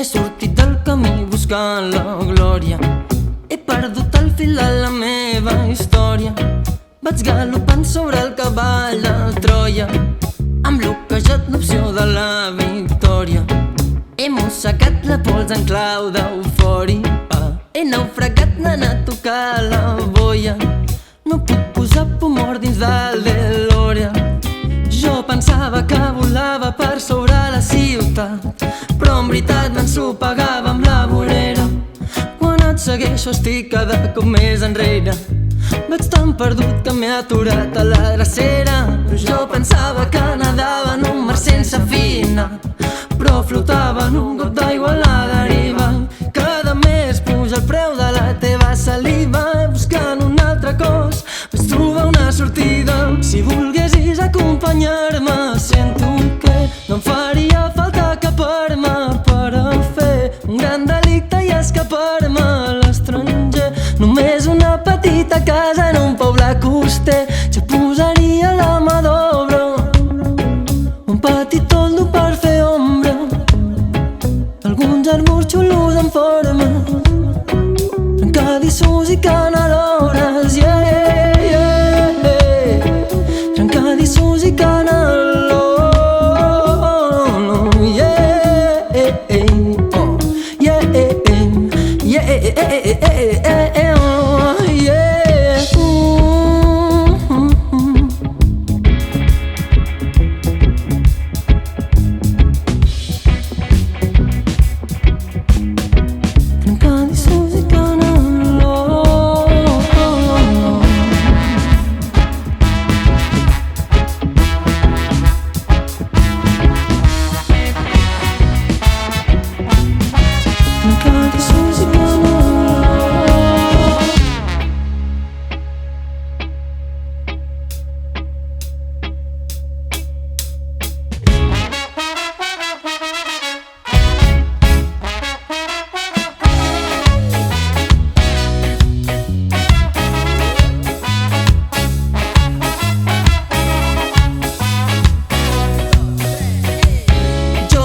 M'he sortit del camí buscant la glòria, he perdut el fil de la meva història. Vaig galopant sobre el cavall de Troia, hem bloquejat l'opció de la victòria. He mossegat la pols en clau d'eufòria, he naufragat, anant a tocar la boia. No puc posar pumor dins del DeLorean. Jo pensava que volava per sobre la ciutat, però en veritat m'ensopegava amb la vorera. Quan et segueixo estic cada cop més enrere. Vaig tan perdut que m'he aturat a la drecera. Jo pensava que nedava en un mar sense final, però flotava en un got d'aigua a la deriva. Cada mes puja el preu de la teva saliva. Buscant un altre cos vaig trobar una sortida. Si volguessis acompanyar-me, sento que no em faria falta cap arma per a fer un gran delicte i escapar-me a l'estranger. Només una petita casa en un poble coster, jo posaria la mà d'obra, un petit toldo per fer ombra, alguns arburs xulos en forma, trencadissos i canelores, yeah, yeah, trencadissos i canelons, yeah, oh, yeah, yeah, yeah, oh, yeah. Trencadissos i canelons. Trencadissos i canelons.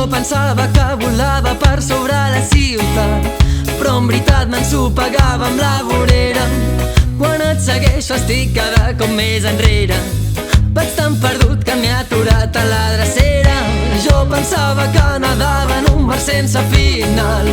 Pensava que volava per sobre la ciutat, però en veritat m'ensopegava amb la vorera. Quan et segueixo estic cada cop més enrere. Vaig tan perdut que m'he aturat a la drecera. Jo pensava que nedava en un mar sense final,